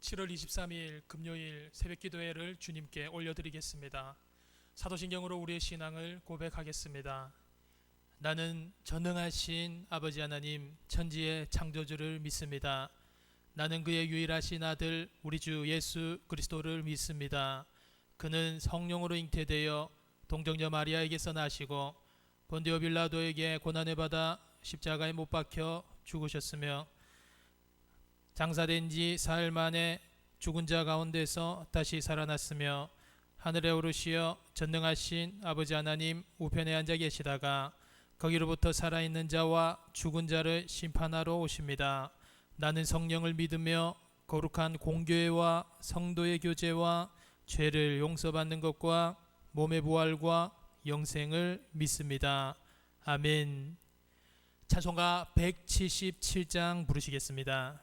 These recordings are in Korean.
7월 23일 금요일 새벽기도회를 주님께 올려드리겠습니다. 사도신경으로 우리의 신앙을 고백하겠습니다. 나는 전능하신 아버지 하나님 천지의 창조주를 믿습니다. 나는 그의 유일하신 아들 우리 주 예수 그리스도를 믿습니다. 그는 성령으로 잉태되어 동정녀 마리아에게서 나시고 본디오 빌라도에게 고난을 받아 십자가에 못 박혀 죽으셨으며 장사된 지 사흘 만에 죽은 자 가운데서 다시 살아났으며 하늘에 오르시어 전능하신 아버지 하나님 우편에 앉아 계시다가 거기로부터 살아있는 자와 죽은 자를 심판하러 오십니다. 나는 성령을 믿으며 거룩한 공교회와 성도의 교제와 죄를 용서받는 것과 몸의 부활과 영생을 믿습니다. 아멘. 찬송가 177장 부르시겠습니다.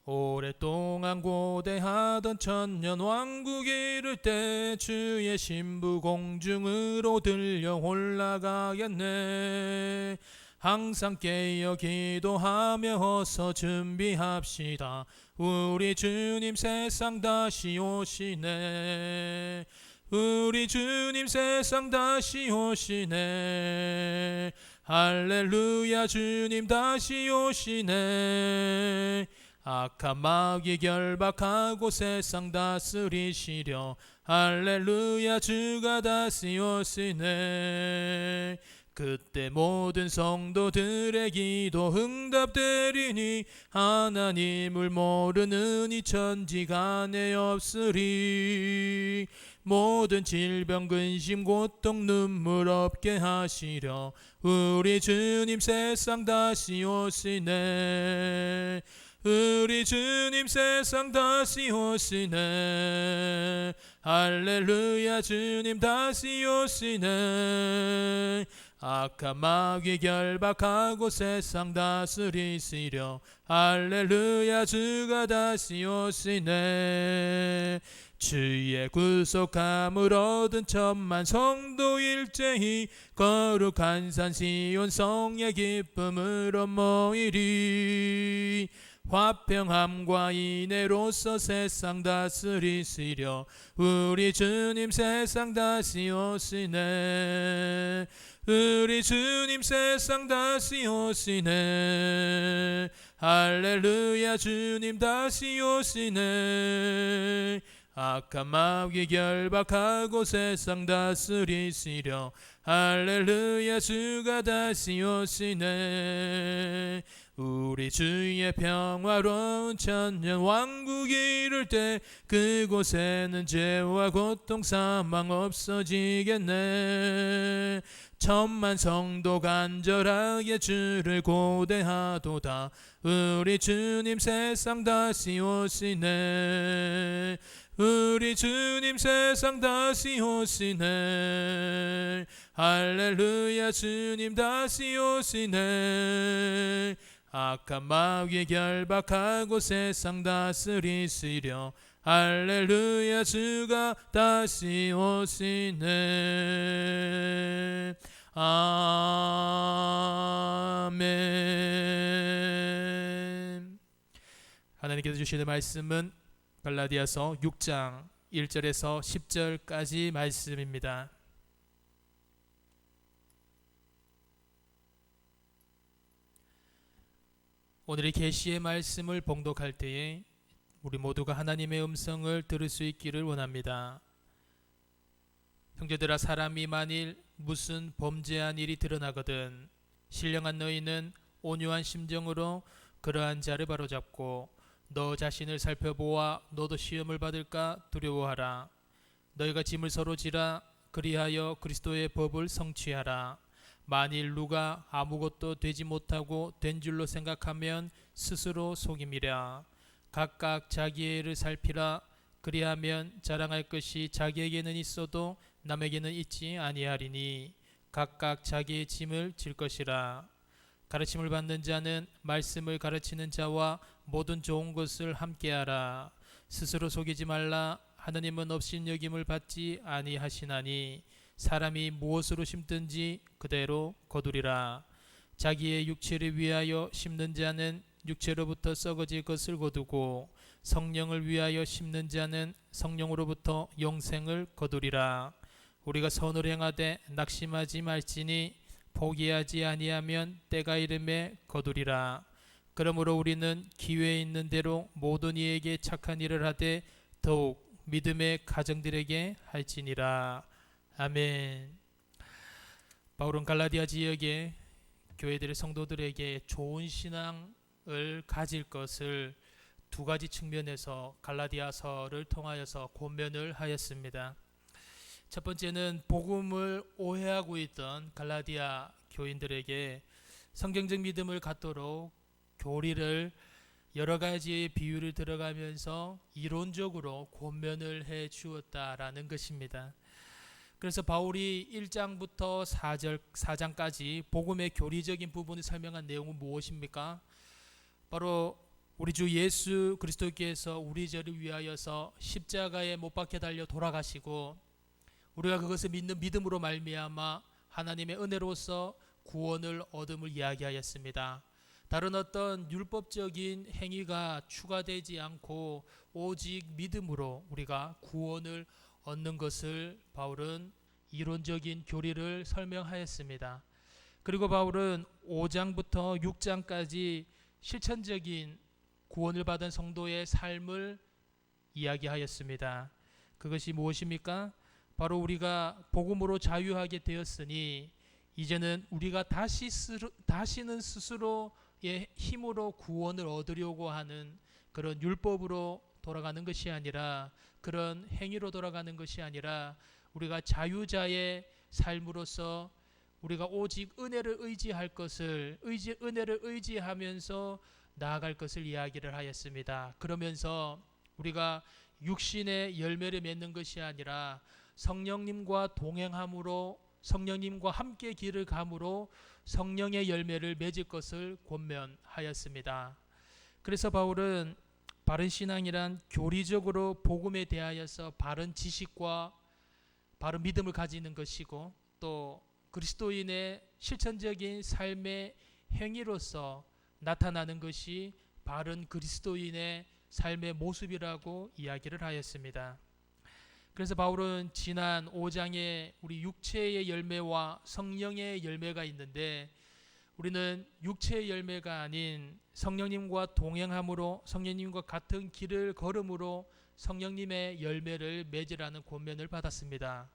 오랫동안 고대하던 천년 왕국 이를 때 주의 신부 공중으로 들려 올라가겠네. 항상 깨어 기도하며 어서 준비합시다. 우리 주님 세상 다시 오시네. 우리 주님 세상 다시 오시네. 할렐루야 주님 다시 오시네. 악한 마귀 결박하고 세상 다스리시려 할렐루야 주가 다시 오시네. 그때 모든 성도들의 기도 응답되리니 하나님을 모르는 이 천지간에 없으리. 모든 질병 근심 고통 눈물 없게 하시려 우리 주님 세상 다시 오시네. 우리 주님 세상 다시 오시네. 할렐루야 주님 다시 오시네. 악한 마귀 결박하고 세상 다스리시려 할렐루야 주가 다시 오시네. 주의 구속함을 얻은 천만 성도 일제히 거룩한 산 시온 성의 기쁨으로 모이리. 화평함과 인애로서 세상 다스리시려 우리 주님 세상 다시 오시네. 우리 주님 세상 다시 오시네. 할렐루야 주님 다시 오시네. 악한 마귀 결박하고 세상 다스리시려 할렐루야 주가 다시 오시네. 우리 주의 평화로운 천년 왕국 이룰 때 그곳에는 죄와 고통 사망 없어지겠네. 천만 성도 간절하게 주를 고대하도다. 우리 주님 세상 다시 오시네. 우리 주님 세상 다시 오시네. 할렐루야 주님 다시 오시네. 악한 마귀 결박하고 세상 다스리시려 할렐루야 주가 다시 오시네. 아멘. 하나님께서 주시는 말씀은 갈라디아서 6장 1절에서 10절까지 말씀입니다. 오늘의 계시의 말씀을 봉독할 때에 우리 모두가 하나님의 음성을 들을 수 있기를 원합니다. 형제들아, 사람이 만일 무슨 범죄한 일이 드러나거든 신령한 너희는 온유한 심정으로 그러한 자를 바로잡고 너 자신을 살펴보아 너도 시험을 받을까 두려워하라. 너희가 짐을 서로 지라. 그리하여 그리스도의 법을 성취하라. 만일 누가 아무것도 되지 못하고 된 줄로 생각하면 스스로 속임이라. 각각 자기의 일을 살피라. 그리하면 자랑할 것이 자기에게는 있어도 남에게는 있지 아니하리니 각각 자기의 짐을 질 것이라. 가르침을 받는 자는 말씀을 가르치는 자와 모든 좋은 것을 함께하라. 스스로 속이지 말라. 하나님은 업신여김을 받지 아니하시나니 사람이 무엇으로 심든지 그대로 거두리라. 자기의 육체를 위하여 심는 자는 육체로부터 썩어질 것을 거두고 성령을 위하여 심는 자는 성령으로부터 영생을 거두리라. 우리가 선을 행하되 낙심하지 말지니 포기하지 아니하면 때가 이름에 거두리라. 그러므로 우리는 기회 있는 대로 모든 이에게 착한 일을 하되 더욱 믿음의 가정들에게 할지니라. 아멘. 바울은 갈라디아 지역의 교회들의 성도들에게 좋은 신앙을 가질 것을 두 가지 측면에서 갈라디아서를 통하여서 권면을 하였습니다. 첫 번째는 복음을 오해하고 있던 갈라디아 교인들에게 성경적 믿음을 갖도록 교리를 여러 가지의 비유를 들어가면서 이론적으로 권면을 해 주었다라는 것입니다. 그래서 바울이 1장부터 4장까지 복음의 교리적인 부분을 설명한 내용은 무엇입니까? 바로 우리 주 예수 그리스도께서 우리 죄를 위하여서 십자가에 못 박혀 달려 돌아가시고 우리가 그것을 믿는 믿음으로 말미암아 하나님의 은혜로서 구원을 얻음을 이야기하였습니다. 다른 어떤 율법적인 행위가 추가되지 않고 오직 믿음으로 우리가 구원을 얻는 것을 바울은 이론적인 교리를 설명하였습니다. 그리고 바울은 5장부터 6장까지 실천적인 구원을 받은 성도의 삶을 이야기하였습니다. 그것이 무엇입니까? 바로 우리가 복음으로 자유하게 되었으니 이제는 우리가 다시는 스스로의 힘으로 구원을 얻으려고 하는 그런 율법으로 돌아가는 것이 아니라, 그런 행위로 돌아가는 것이 아니라 우리가 자유자의 삶으로서 우리가 오직 은혜를 의지할 것을 은혜를 의지하면서 나아갈 것을 이야기를 하였습니다. 그러면서 우리가 육신의 열매를 맺는 것이 아니라 성령님과 동행함으로, 성령님과 함께 길을 감으로 성령의 열매를 맺을 것을 권면하였습니다. 그래서 바울은 바른 신앙이란 교리적으로 복음에 대하여서 바른 지식과 바른 믿음을 가지는 것이고, 또 그리스도인의 실천적인 삶의 행위로서 나타나는 것이 바른 그리스도인의 삶의 모습이라고 이야기를 하였습니다. 그래서 바울은 지난 5장에 우리 육체의 열매와 성령의 열매가 있는데, 우리는 육체의 열매가 아닌 성령님과 동행함으로, 성령님과 같은 길을 걸음으로 성령님의 열매를 맺으라는 권면을 받았습니다.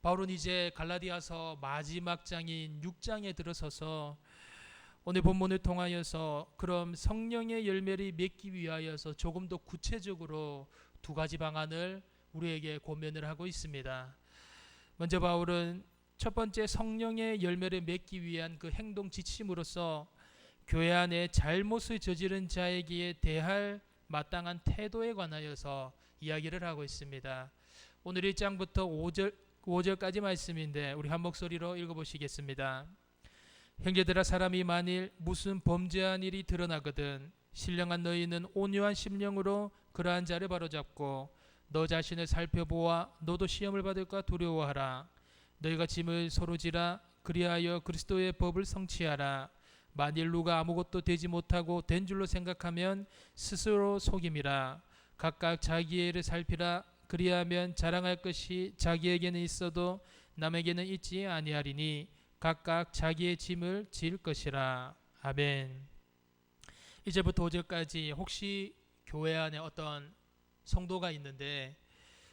바울은 이제 갈라디아서 마지막 장인 6장에 들어서서 오늘 본문을 통하여서 그럼 성령의 열매를 맺기 위하여서 조금 더 구체적으로 두 가지 방안을 우리에게 권면을 하고 있습니다. 먼저 바울은 첫 번째 성령의 열매를 맺기 위한 그 행동 지침으로서 교회 안에 잘못을 저지른 자에게 대할 마땅한 태도에 관하여서 이야기를 하고 있습니다. 오늘 1장부터 5절까지 말씀인데 우리 한 목소리로 읽어보시겠습니다. 형제들아, 사람이 만일 무슨 범죄한 일이 드러나거든 신령한 너희는 온유한 심령으로 그러한 자를 바로잡고 너 자신을 살펴보아 너도 시험을 받을까 두려워하라. 너희가 짐을 서로 지라. 그리하여 그리스도의 법을 성취하라. 만일 누가 아무것도 되지 못하고 된 줄로 생각하면 스스로 속임이라. 각각 자기의 일을 살피라. 그리하면 자랑할 것이 자기에게는 있어도 남에게는 있지 아니하리니 각각 자기의 짐을 질 것이라. 아멘. 이제부터 5절까지 혹시 교회 안에 어떤 성도가 있는데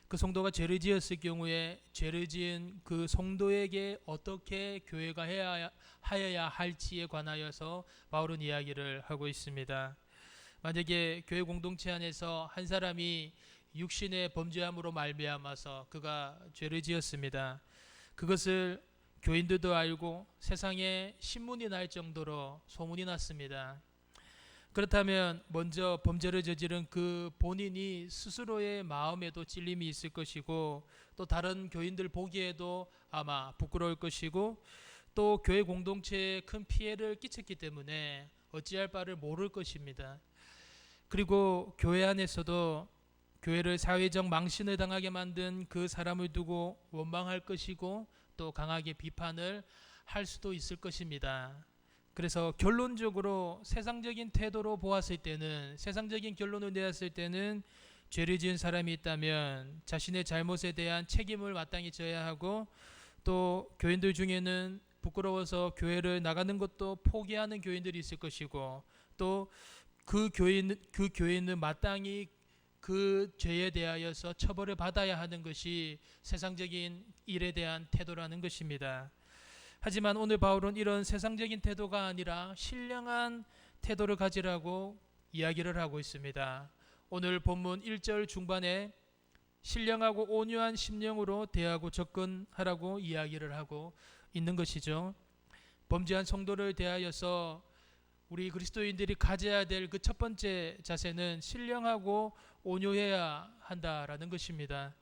그 성도가 죄를 지었을 경우에 죄를 지은 그 성도에게 어떻게 교회가 하여야 할지에 관하여서 바울은 이야기를 하고 있습니다. 만약에 교회 공동체 안에서 한 사람이 육신의 범죄함으로 말미암아서 그가 죄를 지었습니다. 그것을 교인들도 알고 세상에 신문이 날 정도로 소문이 났습니다. 그렇다면 먼저 범죄를 저지른 그 본인이 스스로의 마음에도 찔림이 있을 것이고, 또 다른 교인들 보기에도 아마 부끄러울 것이고, 또 교회 공동체에 큰 피해를 끼쳤기 때문에 어찌할 바를 모를 것입니다. 그리고 교회 안에서도 교회를 사회적 망신을 당하게 만든 그 사람을 두고 원망할 것이고, 또 강하게 비판을 할 수도 있을 것입니다. 그래서 결론적으로 세상적인 태도로 보았을 때는, 세상적인 결론을 내었을 때는 죄를 지은 사람이 있다면 자신의 잘못에 대한 책임을 마땅히 져야 하고, 또 교인들 중에는 부끄러워서 교회를 나가는 것도 포기하는 교인들이 있을 것이고, 또 그 교인은 마땅히 그 죄에 대하여서 처벌을 받아야 하는 것이 세상적인 일에 대한 태도라는 것입니다. 하지만 오늘 바울은 이런 세상적인 태도가 아니라 신령한 태도를 가지라고 이야기를 하고 있습니다. 오늘 본문 1절 중반에 신령하고 온유한 심령으로 대하고 접근하라고 이야기를 하고 있는 것이죠. 범죄한 성도를 대하여서 우리 그리스도인들이 가져야 될 그 첫 번째 자세는 신령하고 온유해야 한다라는 것입니다.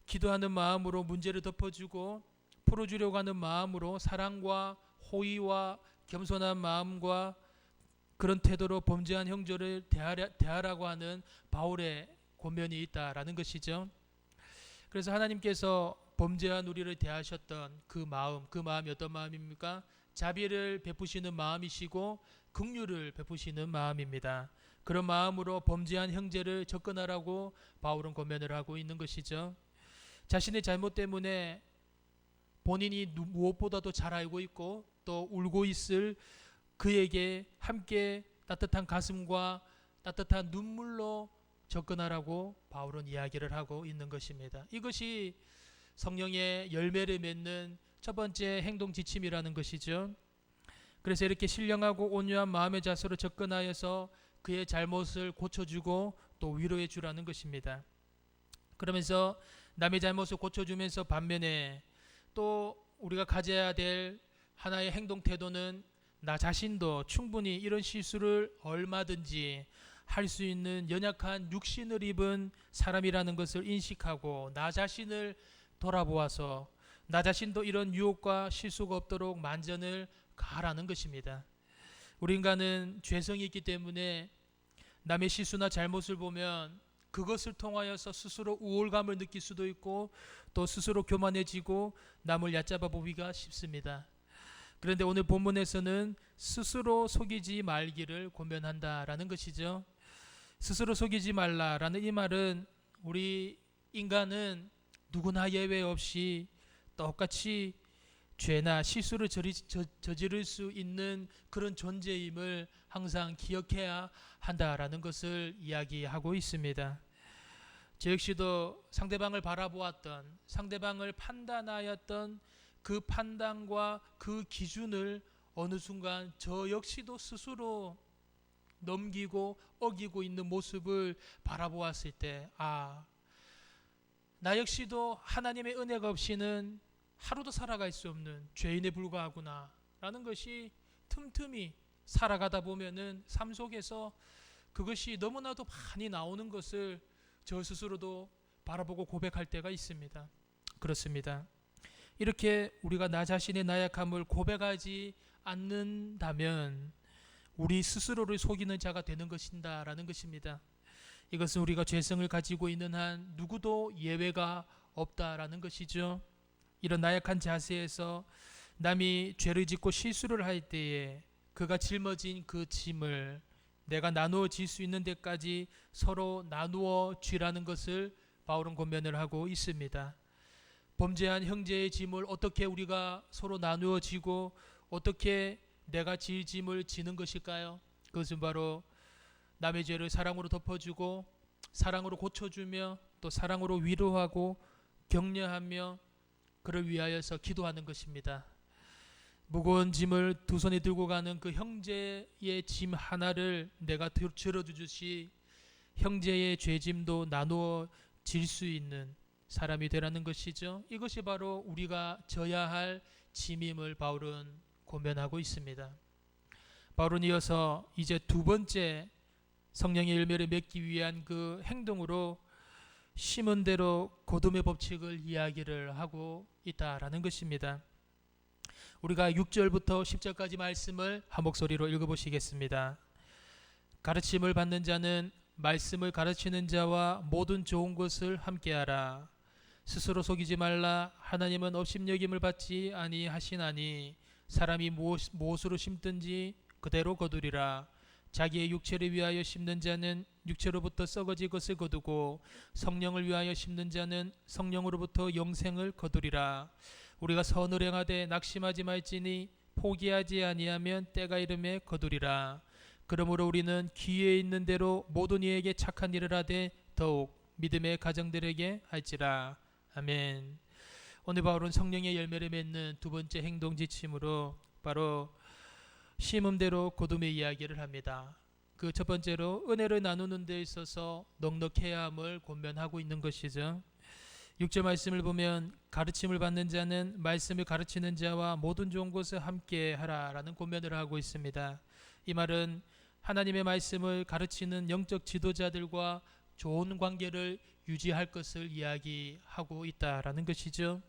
기도하는 마음으로 문제를 덮어주고 풀어주려고 하는 마음으로 사랑과 호의와 겸손한 마음과 그런 태도로 범죄한 형제를 대하라고 하는 바울의 권면이 있다라는 것이죠. 그래서 하나님께서 범죄한 우리를 대하셨던 그 마음이 어떤 마음입니까? 자비를 베푸시는 마음이시고 긍휼을 베푸시는 마음입니다. 그런 마음으로 범죄한 형제를 접근하라고 바울은 권면을 하고 있는 것이죠. 자신의 잘못 때문에 본인이 무엇보다도 잘 알고 있고 또 울고 있을 그에게 함께 따뜻한 가슴과 따뜻한 눈물로 접근하라고 바울은 이야기를 하고 있는 것입니다. 이것이 성령의 열매를 맺는 첫 번째 행동 지침이라는 것이죠. 그래서 이렇게 신령하고 온유한 마음의 자세로 접근하여서 그의 잘못을 고쳐주고 또 위로해 주라는 것입니다. 그러면서 남의 잘못을 고쳐주면서 반면에 또 우리가 가져야 될 하나의 행동 태도는 나 자신도 충분히 이런 실수를 얼마든지 할 수 있는 연약한 육신을 입은 사람이라는 것을 인식하고 나 자신을 돌아보아서 나 자신도 이런 유혹과 실수가 없도록 만전을 가라는 것입니다. 우리 인간은 죄성이 있기 때문에 남의 실수나 잘못을 보면 그것을 통하여서 스스로 우월감을 느낄 수도 있고 또 스스로 교만해지고 남을 얕잡아 보기가 쉽습니다. 그런데 오늘 본문에서는 스스로 속이지 말기를 권면한다라는 것이죠. 스스로 속이지 말라라는 이 말은 우리 인간은 누구나 예외 없이 똑같이 죄나 실수를 저지를 수 있는 그런 존재임을 항상 기억해야 한다라는 것을 이야기하고 있습니다. 저 역시도 상대방을 바라보았던, 상대방을 판단하였던 그 판단과 그 기준을 어느 순간 저 역시도 스스로 넘기고 어기고 있는 모습을 바라보았을 때, 나 역시도 하나님의 은혜가 없이는 하루도 살아갈 수 없는 죄인에 불과하구나 라는 것이 틈틈이 살아가다 보면은 삶 속에서 그것이 너무나도 많이 나오는 것을 저 스스로도 바라보고 고백할 때가 있습니다. 그렇습니다. 이렇게 우리가 나 자신의 나약함을 고백하지 않는다면 우리 스스로를 속이는 자가 되는 것인다라는 것입니다. 이것은 우리가 죄성을 가지고 있는 한 누구도 예외가 없다라는 것이죠. 이런 나약한 자세에서 남이 죄를 짓고 실수를 할 때에 그가 짊어진 그 짐을 내가 나누어 질 수 있는 데까지 서로 나누어 쥐라는 것을 바울은 권면을 하고 있습니다. 범죄한 형제의 짐을 어떻게 우리가 서로 나누어 지고 어떻게 내가 질 짐을 지는 것일까요? 그것은 바로 남의 죄를 사랑으로 덮어주고 사랑으로 고쳐주며 또 사랑으로 위로하고 격려하며 그를 위하여서 기도하는 것입니다. 무거운 짐을 두 손에 들고 가는 그 형제의 짐 하나를 내가 들어주듯이 형제의 죄짐도 나누어 질 수 있는 사람이 되라는 것이죠. 이것이 바로 우리가 져야 할 짐임을 바울은 권면하고 있습니다. 바울은 이어서 이제 두 번째 성령의 열매를 맺기 위한 그 행동으로 심은 대로 거둠의 법칙을 이야기를 하고 있다라는 것입니다. 우리가 6절부터 10절까지 말씀을 한 목소리로 읽어보시겠습니다. 가르침을 받는 자는 말씀을 가르치는 자와 모든 좋은 것을 함께하라. 스스로 속이지 말라. 하나님은 업신여김을 받지 아니하시나니 사람이 무엇으로 심든지 그대로 거두리라. 자기의 육체를 위하여 심는 자는 육체로부터 썩어질 것을 거두고 성령을 위하여 심는 자는 성령으로부터 영생을 거두리라. 우리가 선을 행하되 낙심하지 말지니 포기하지 아니하면 때가 이름에 거두리라. 그러므로 우리는 기회에 있는 대로 모든 이에게 착한 일을 하되 더욱 믿음의 가정들에게 할지라. 아멘. 오늘 바울은 성령의 열매를 맺는 두 번째 행동 지침으로 바로 심음대로 거둠의 이야기를 합니다. 그 첫 번째로 은혜를 나누는 데 있어서 넉넉해야 함을 권면하고 있는 것이죠. 6절 말씀을 보면 가르침을 받는 자는 말씀을 가르치는 자와 모든 좋은 것을 함께 하라라는 권면을 하고 있습니다. 이 말은 하나님의 말씀을 가르치는 영적 지도자들과 좋은 관계를 유지할 것을 이야기하고 있다라는 것이죠.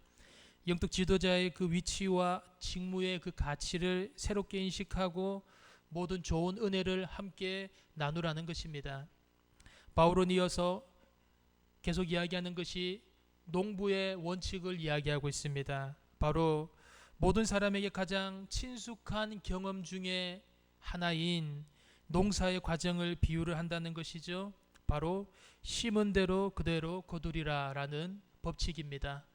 영적 지도자의 그 위치와 직무의 그 가치를 새롭게 인식하고 모든 좋은 은혜를 함께 나누라는 것입니다. 바울은 이어서 계속 이야기하는 것이 농부의 원칙을 이야기하고 있습니다. 바로 모든 사람에게 가장 친숙한 경험 중에 하나인 농사의 과정을 비유를 한다는 것이죠. 바로 심은 대로 그대로 거두리라 라는 법칙입니다.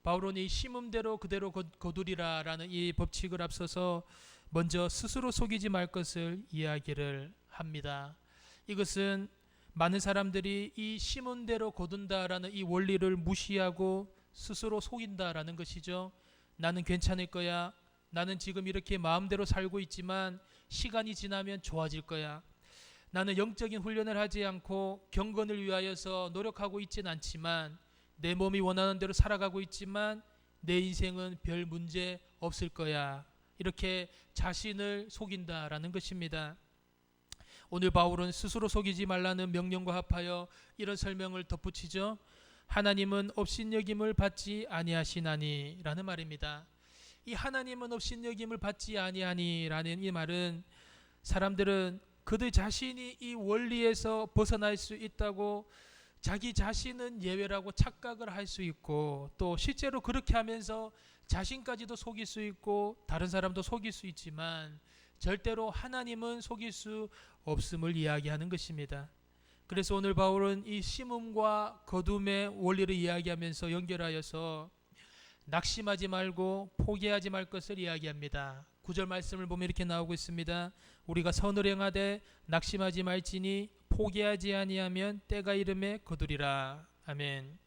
바울은 이 심은 대로 그대로 거두리라 라는 이 법칙을 앞서서 먼저 스스로 속이지 말 것을 이야기를 합니다. 이것은 많은 사람들이 이 심은 대로 거둔다라는 이 원리를 무시하고 스스로 속인다라는 것이죠. 나는 괜찮을 거야. 나는 지금 이렇게 마음대로 살고 있지만 시간이 지나면 좋아질 거야. 나는 영적인 훈련을 하지 않고 경건을 위하여서 노력하고 있진 않지만 내 몸이 원하는 대로 살아가고 있지만 내 인생은 별 문제 없을 거야. 이렇게 자신을 속인다라는 것입니다. 오늘 바울은 스스로 속이지 말라는 명령과 합하여 이런 설명을 덧붙이죠. 하나님은 업신여김을 받지 아니하시나니 라는 말입니다. 이 하나님은 업신여김을 받지 아니하니 라는 이 말은 사람들은 그들 자신이 이 원리에서 벗어날 수 있다고 자기 자신은 예외라고 착각을 할 수 있고 또 실제로 그렇게 하면서 자신까지도 속일 수 있고 다른 사람도 속일 수 있지만 절대로 하나님은 속일 수 없음을 이야기하는 것입니다. 그래서 오늘 바울은 이 심음과 거둠의 원리를 이야기하면서 연결하여서 낙심하지 말고 포기하지 말 것을 이야기합니다. 9절 말씀을 보면 이렇게 나오고 있습니다. 우리가 선을 행하되 낙심하지 말지니 포기하지 아니하면 때가 이름에 거두리라. 아멘.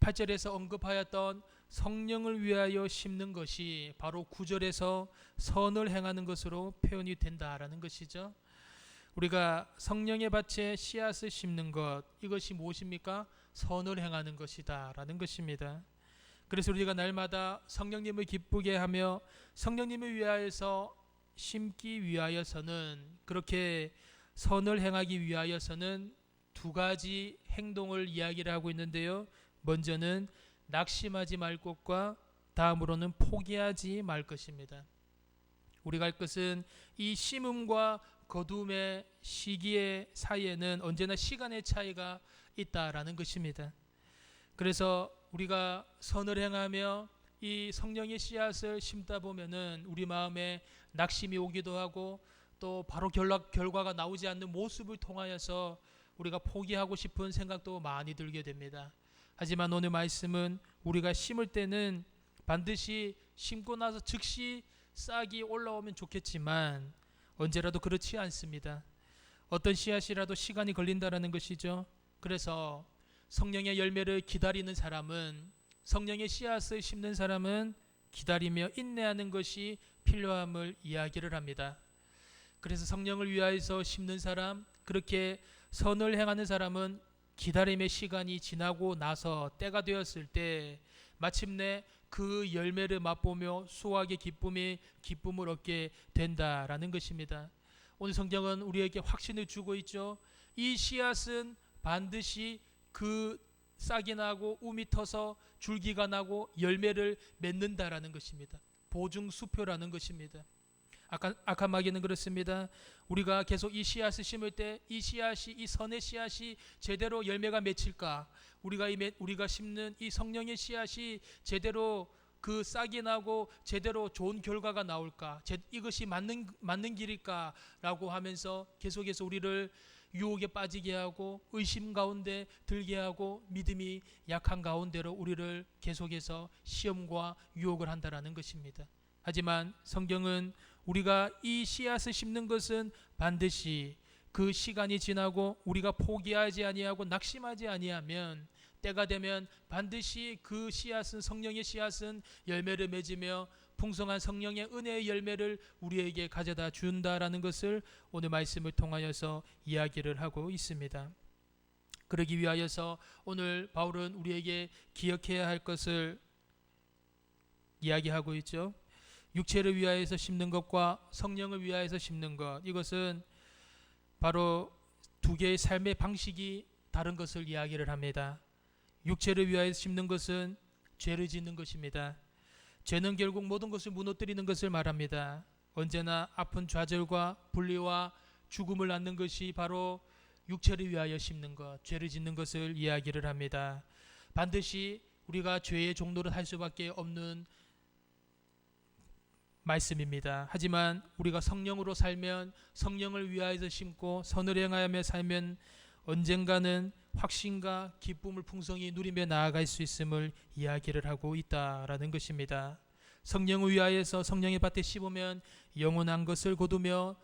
8절에서 언급하였던 성령을 위하여 심는 것이 바로 9절에서 선을 행하는 것으로 표현이 된다라는 것이죠. 우리가 성령의 밭에 씨앗을 심는 것, 이것이 무엇입니까? 선을 행하는 것이다 라는 것입니다. 그래서 우리가 날마다 성령님을 기쁘게 하며 성령님을 위하여서 심기 위하여서는, 그렇게 선을 행하기 위하여서는 두 가지 행동을 이야기를 하고 있는데요. 먼저는 낙심하지 말 것과 다음으로는 포기하지 말 것입니다. 우리가 할 것은 이 심음과 거둠의 시기의 사이에는 언제나 시간의 차이가 있다라는 것입니다. 그래서 우리가 선을 행하며 이 성령의 씨앗을 심다 보면은 우리 마음에 낙심이 오기도 하고 또 바로 결과가 나오지 않는 모습을 통하여서 우리가 포기하고 싶은 생각도 많이 들게 됩니다. 하지만 오늘 말씀은 우리가 심을 때는 반드시 심고 나서 즉시 싹이 올라오면 좋겠지만 언제라도 그렇지 않습니다. 어떤 씨앗이라도 시간이 걸린다라는 것이죠. 그래서 성령의 열매를 기다리는 사람은, 성령의 씨앗을 심는 사람은 기다리며 인내하는 것이 필요함을 이야기를 합니다. 그래서 성령을 위하여서 심는 사람, 그렇게 선을 행하는 사람은 기다림의 시간이 지나고 나서 때가 되었을 때 마침내 그 열매를 맛보며 수확의 기쁨을 얻게 된다라는 것입니다. 오늘 성경은 우리에게 확신을 주고 있죠. 이 씨앗은 반드시 그 싹이 나고 움이 터서 줄기가 나고 열매를 맺는다라는 것입니다. 보증수표라는 것입니다. 아카마기는 그렇습니다. 우리가 계속 이 씨앗을 심을 때 이 씨앗이, 이 선의 씨앗이 제대로 열매가 맺힐까, 우리가 심는 이 성령의 씨앗이 제대로 그 싹이 나고 제대로 좋은 결과가 나올까? 이것이 맞는 길일까라고 하면서 계속해서 우리를 유혹에 빠지게 하고 의심 가운데 들게 하고 믿음이 약한 가운데로 우리를 계속해서 시험과 유혹을 한다라는 것입니다. 하지만 성경은 우리가 이 씨앗을 심는 것은 반드시 그 시간이 지나고 우리가 포기하지 아니하고 낙심하지 아니하면 때가 되면 반드시 그 씨앗은, 성령의 씨앗은 열매를 맺으며 풍성한 성령의 은혜의 열매를 우리에게 가져다 준다라는 것을 오늘 말씀을 통하여서 이야기를 하고 있습니다. 그러기 위하여서 오늘 바울은 우리에게 기억해야 할 것을 이야기하고 있죠. 육체를 위하여서 심는 것과 성령을 위하여서 심는 것, 이것은 바로 두 개의 삶의 방식이 다른 것을 이야기를 합니다. 육체를 위하여서 심는 것은 죄를 짓는 것입니다. 죄는 결국 모든 것을 무너뜨리는 것을 말합니다. 언제나 아픈 좌절과 분리와 죽음을 낳는 것이 바로 육체를 위하여 심는 것, 죄를 짓는 것을 이야기를 합니다. 반드시 우리가 죄의 종노릇 할 수밖에 없는 말씀입니다. 하지만 우리가 성령으로 살면, 성령을 위하여서 심고 선을 행하며 살면 언젠가는 확신과 기쁨을 풍성히 누리며 나아갈 수 있음을 이야기를 하고 있다라는 것입니다. 성령을 위하여서 성령의 밭에 심으면 영원한 것을 거두며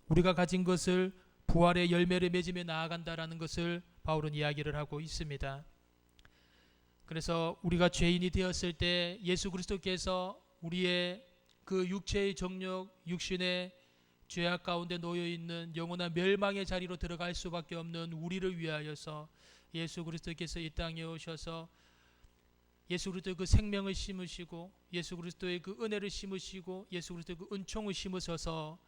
우리가 가진 것을 부활의 열매를 맺으며 나아간다라는 것을 바울은 이야기를 하고 있습니다. 그래서 우리가 죄인이 되었을 때 예수 그리스도께서 우리의 그 육체의 정욕, 육신의 죄악 가운데 놓여있는 영원한 멸망의 자리로 들어갈 수밖에 없는 우리를 위하여서 예수 그리스도께서 이 땅에 오셔서 예수 그리스도의 그 생명을 심으시고 예수 그리스도의 그 은혜를 심으시고 예수 그리스도의 그 은총을 심으셔서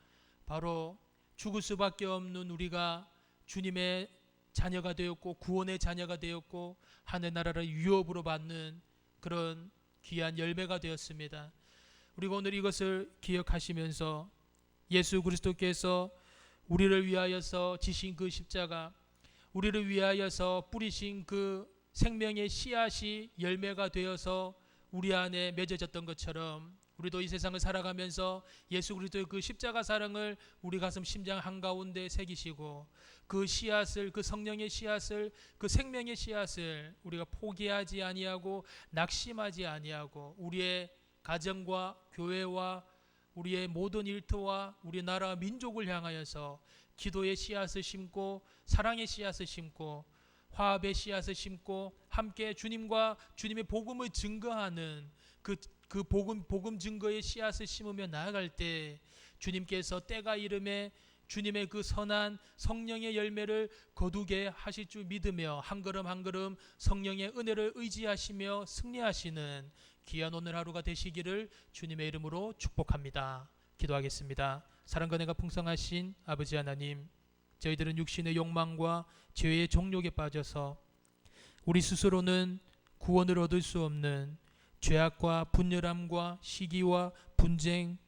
바로 죽을 수밖에 없는 우리가 주님의 자녀가 되었고 구원의 자녀가 되었고 하늘나라를 유업으로 받는 그런 귀한 열매가 되었습니다. 우리가 오늘 이것을 기억하시면서 예수 그리스도께서 우리를 위하여서 지신 그 십자가, 우리를 위하여서 뿌리신 그 생명의 씨앗이 열매가 되어서 우리 안에 맺어졌던 것처럼 우리도 이 세상을 살아가면서 예수 그리스도의 그 십자가 사랑을 우리 가슴 심장 한가운데 새기시고 그 씨앗을, 그 성령의 씨앗을, 그 생명의 씨앗을 우리가 포기하지 아니하고 낙심하지 아니하고 우리의 가정과 교회와 우리의 모든 일터와 우리 나라 민족을 향하여서 기도의 씨앗을 심고 사랑의 씨앗을 심고 화합의 씨앗을 심고 함께 주님과 주님의 복음을 증거하는 그 복음 증거의 씨앗을 심으며 나아갈 때 주님께서 때가 이름에 주님의 그 선한 성령의 열매를 거두게 하실 줄 믿으며 한 걸음 한 걸음 성령의 은혜를 의지하시며 승리하시는 귀한 오늘 하루가 되시기를 주님의 이름으로 축복합니다. 기도하겠습니다. 사랑과 은혜가 풍성하신 아버지 하나님, 저희들은 육신의 욕망과 죄의 종욕에 빠져서 우리 스스로는 구원을 얻을 수 없는 죄악과 분열함과 시기와 분쟁,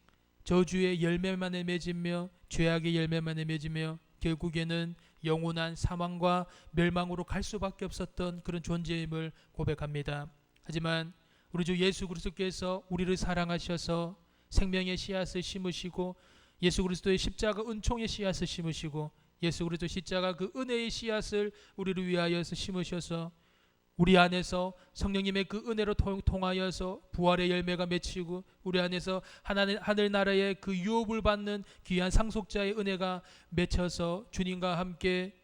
저주의 열매만을 맺으며 죄악의 열매만을 맺으며 결국에는 영원한 사망과 멸망으로 갈 수밖에 없었던 그런 존재임을 고백합니다. 하지만 우리 주 예수 그리스도께서 우리를 사랑하셔서 생명의 씨앗을 심으시고 예수 그리스도의 십자가 은총의 씨앗을 심으시고 예수 그리스도 십자가 그 은혜의 씨앗을 우리를 위하여서 심으셔서 우리 안에서 성령님의 그 은혜로 통하여서 부활의 열매가 맺히고 우리 안에서 하늘나라의 그 유업을 받는 귀한 상속자의 은혜가 맺혀서 주님과 함께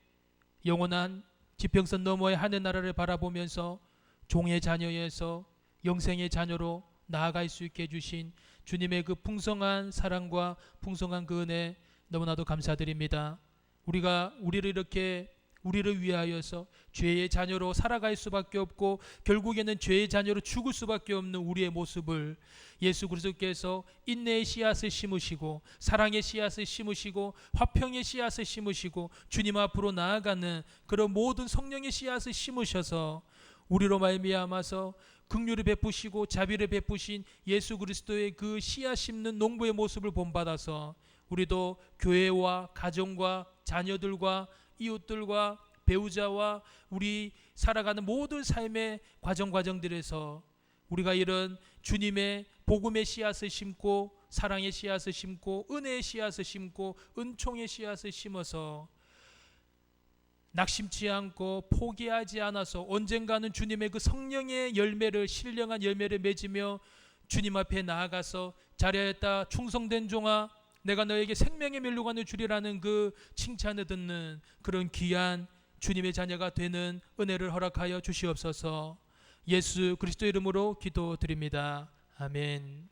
영원한 지평선 너머의 하늘나라를 바라보면서 종의 자녀에서 영생의 자녀로 나아갈 수 있게 해주신 주님의 그 풍성한 사랑과 풍성한 그 은혜 너무나도 감사드립니다. 우리가 우리를 위하여서 죄의 자녀로 살아갈 수밖에 없고 결국에는 죄의 자녀로 죽을 수밖에 없는 우리의 모습을 예수 그리스도께서 인내의 씨앗을 심으시고 사랑의 씨앗을 심으시고 화평의 씨앗을 심으시고 주님 앞으로 나아가는 그런 모든 성령의 씨앗을 심으셔서 우리로 말미암아서 긍휼을 베푸시고 자비를 베푸신 예수 그리스도의 그 씨앗 심는 농부의 모습을 본받아서 우리도 교회와 가정과 자녀들과 이웃들과 배우자와 우리 살아가는 모든 삶의 과정들에서 우리가 이런 주님의 복음의 씨앗을 심고 사랑의 씨앗을 심고 은혜의 씨앗을 심고 은총의 씨앗을 심어서 낙심치 않고 포기하지 않아서 언젠가는 주님의 그 성령의 열매를 신령한 열매를 맺으며 주님 앞에 나아가서 잘하였다 충성된 종아 내가 너에게 생명의 멸류관을 주리라는 그 칭찬을 듣는 그런 귀한 주님의 자녀가 되는 은혜를 허락하여 주시옵소서. 예수 그리스도 이름으로 기도드립니다. 아멘.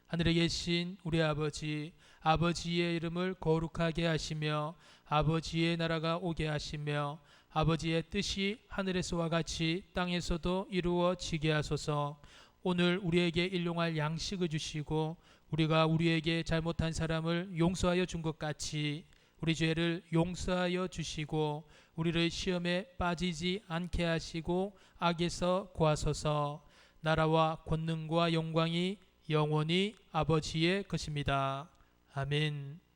하늘에 계신 우리 아버지, 아버지의 이름을 거룩하게 하시며 아버지의 나라가 오게 하시며 아버지의 뜻이 하늘에서와 같이 땅에서도 이루어지게 하소서. 오늘 우리에게 일용할 양식을 주시고 우리가 우리에게 잘못한 사람을 용서하여 준 것 같이 우리 죄를 용서하여 주시고 우리를 시험에 빠지지 않게 하시고 악에서 구하소서. 나라와 권능과 영광이 영원히 아버지의 것입니다. 아멘.